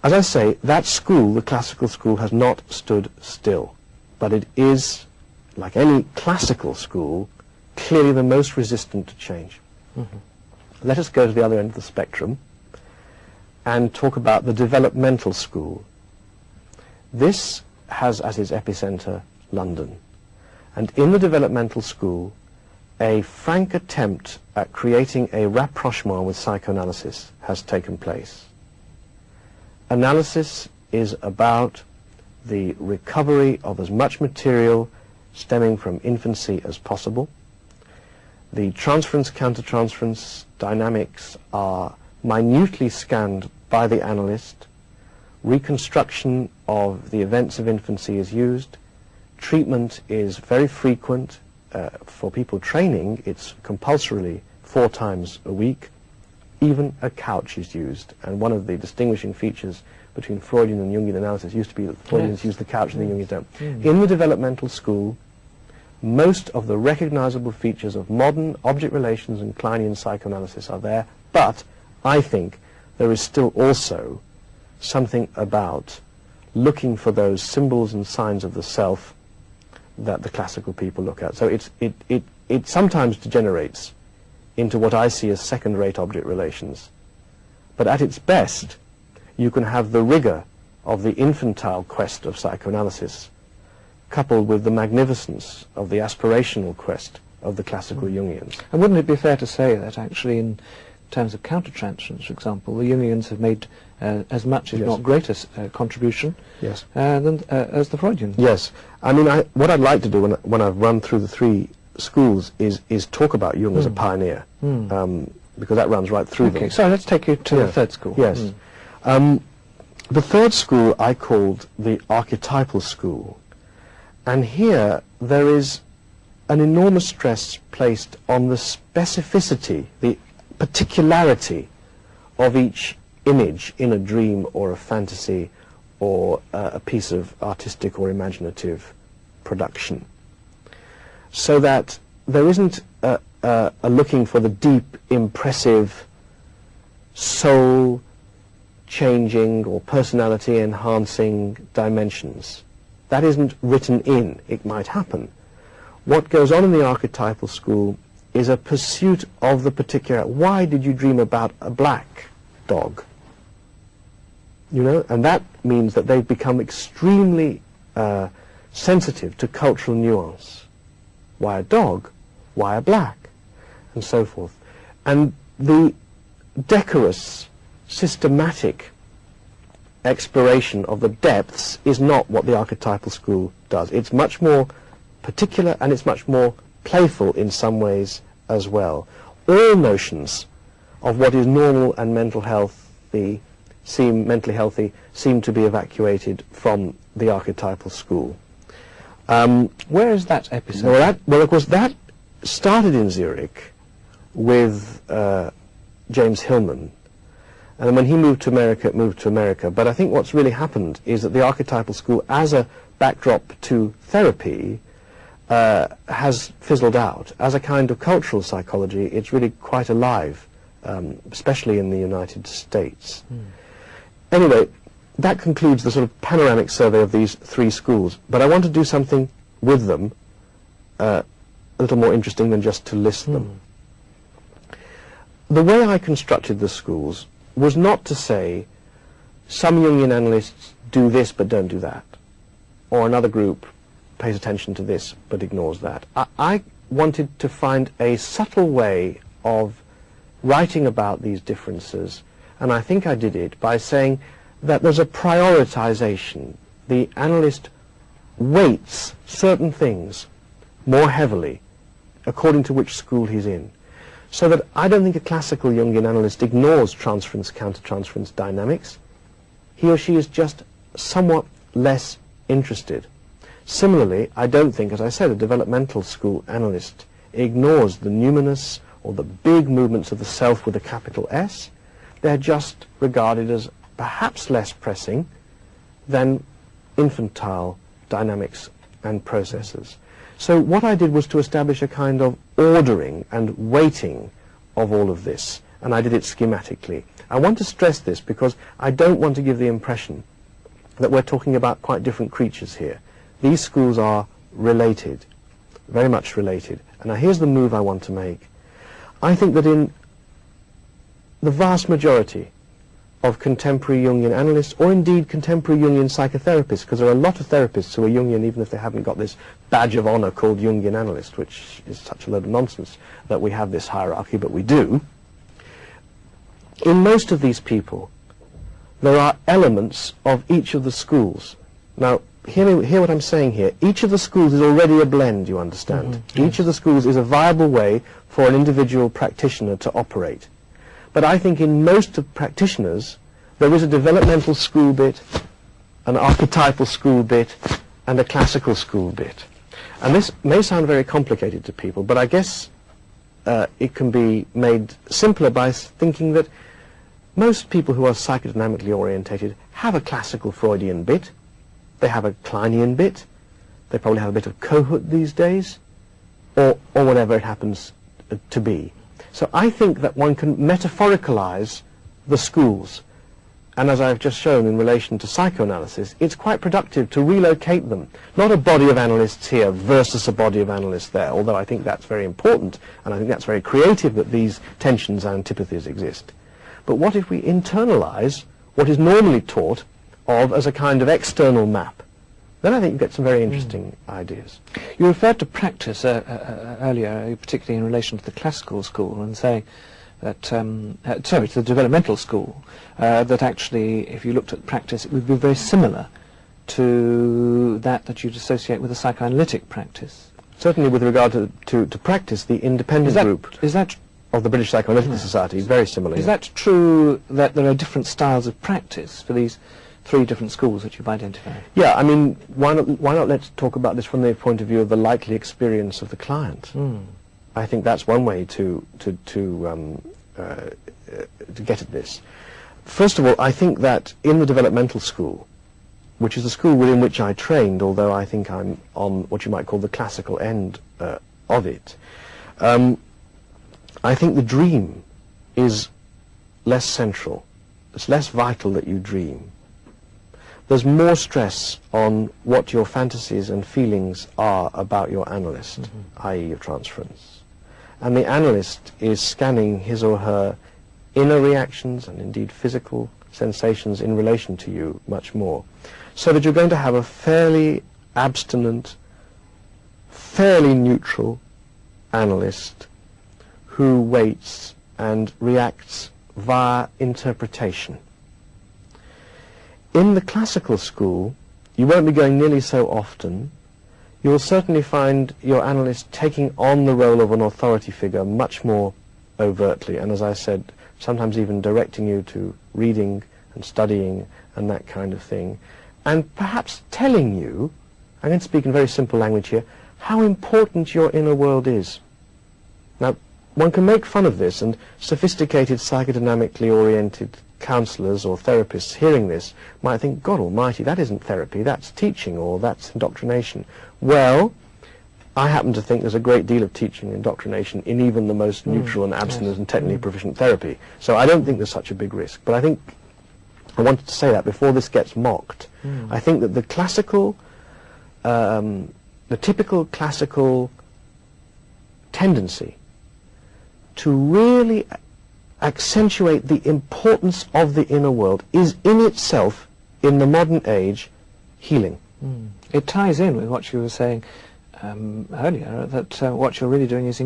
As I say, that school, the classical school, has not stood still, but it is, like any classical school, clearly the most resistant to change. Mm-hmm. Let us go to the other end of the spectrum and talk about the developmental school. This has as its epicenter London, and in the developmental school a frank attempt at creating a rapprochement with psychoanalysis has taken place. Analysis is about the recovery of as much material stemming from infancy as possible. The transference, countertransference dynamics are minutely scanned by the analyst. Reconstruction of the events of infancy is used. Treatment is very frequent. For people training, it's compulsorily 4 times a week. Even a couch is used, and one of the distinguishing features between Freudian and Jungian analysis used to be that the Freudians use the couch and the Jungians don't. In the developmental school, most of the recognizable features of modern object relations and Kleinian psychoanalysis are there, but I think there is still also something about looking for those symbols and signs of the self that the classical people look at. So it sometimes degenerates into what I see as second-rate object relations. But at its best, you can have the rigor of the infantile quest of psychoanalysis coupled with the magnificence of the aspirational quest of the classical Jungians. And wouldn't it be fair to say that actually in terms of countertransference, for example, the Jungians have made as much, if not greater, contribution than as the Freudians? Yes. I mean, what I'd like to do when I've run through the 3 schools is talk about Jung as a pioneer, because that runs right through them. So let's take you to the 3rd school. Yes. The 3rd school I called the archetypal school, and here there is an enormous stress placed on the specificity, the particularity of each image in a dream or a fantasy or a piece of artistic or imaginative production, so that there isn't a looking for the deep, impressive, soul-changing or personality-enhancing dimensions. That isn't written in. It might happen. What goes on in the archetypal school is a pursuit of the particular. Why did you dream about a black dog? You know, and that means that they've become extremely sensitive to cultural nuance. Why a dog? Why a black? And so forth. And the decorous, systematic exploration of the depths is not what the archetypal school does. It's much more particular, and it's much more playful in some ways as well. All notions of what is normal and mentally healthy seem to be evacuated from the archetypal school. Where is that episode? Well, of course, that started in Zurich with James Hillman, and when he moved to America, it moved to America. But I think what's really happened is that the archetypal school, as a backdrop to therapy, has fizzled out. As a kind of cultural psychology, it's really quite alive, especially in the United States. Anyway, that concludes the sort of panoramic survey of these 3 schools, but I want to do something with them a little more interesting than just to list them. The way I constructed the schools was not to say some Jungian analysts do this but don't do that, or another group pays attention to this but ignores that. I wanted to find a subtle way of writing about these differences, and I think I did it by saying that there's a prioritization. The analyst weights certain things more heavily according to which school he's in. So that I don't think a classical Jungian analyst ignores transference, countertransference dynamics. He or she is just somewhat less interested. Similarly, I don't think, as I said, a developmental school analyst ignores the numinous or the big movements of the self with a capital S. They're just regarded as perhaps less pressing than infantile dynamics and processes. So what I did was to establish a kind of ordering and weighting of all of this, and I did it schematically. I want to stress this because I don't want to give the impression that we're talking about quite different creatures here. These schools are related, very much related. And now here's the move I want to make. I think that in the vast majority of contemporary Jungian analysts, or indeed contemporary Jungian psychotherapists, because there are a lot of therapists who are Jungian even if they haven't got this badge of honor called Jungian analyst, which is such a load of nonsense that we have this hierarchy, but we do. In most of these people, there are elements of each of the schools. Now, hear what I'm saying here. Each of the schools is already a blend, you understand. Each of the schools is a viable way for an individual practitioner to operate. But I think in most of practitioners, there is a developmental school bit, an archetypal school bit, and a classical school bit. And this may sound very complicated to people, but I guess it can be made simpler by thinking that most people who are psychodynamically orientated have a classical Freudian bit, they have a Kleinian bit, they probably have a bit of Kohut these days, or whatever it happens to be. So I think that one can metaphoricalize the schools, and as I've just shown in relation to psychoanalysis, it's quite productive to relocate them. Not a body of analysts here versus a body of analysts there, although I think that's very important, and I think that's very creative that these tensions and antipathies exist. But what if we internalize what is normally taught of as a kind of external map? Then I think you get some very interesting ideas. You referred to practice earlier, particularly in relation to the classical school, and saying that, sorry, to the developmental school, that actually, if you looked at practice, it would be very similar to that you'd associate with a psychoanalytic practice. Certainly with regard to practice, the independent group of the British Psychoanalytic Society is very similar. Is that true that there are different styles of practice for these three different schools that you've identified? Yeah, I mean, why not let's talk about this from the point of view of the likely experience of the client. I think that's one way to get at this. First of all, I think that in the developmental school, which is the school within which I trained, although I think I'm on what you might call the classical end of it, I think the dream is less central. It's less vital that you dream. There's more stress on what your fantasies and feelings are about your analyst, i.e. your transference. And the analyst is scanning his or her inner reactions and indeed physical sensations in relation to you much more. So that you're going to have a fairly abstinent, fairly neutral analyst who waits and reacts via interpretation. In the classical school, you won't be going nearly so often. You will certainly find your analyst taking on the role of an authority figure much more overtly, and as I said, sometimes even directing you to reading and studying and that kind of thing, and perhaps telling you, I'm going to speak in very simple language here, how important your inner world is. Now, one can make fun of this, and sophisticated psychodynamically oriented counselors or therapists hearing this might think, God almighty, that isn't therapy, that's teaching, or that's indoctrination. Well, I happen to think there's a great deal of teaching and indoctrination in even the most neutral and abstinent and technically proficient therapy. So I don't think there's such a big risk. But I think I wanted to say that before this gets mocked. I think that the classical, the typical classical tendency to really accentuate the importance of the inner world is in itself, in the modern age, healing. It ties in with what you were saying earlier, that what you're really doing is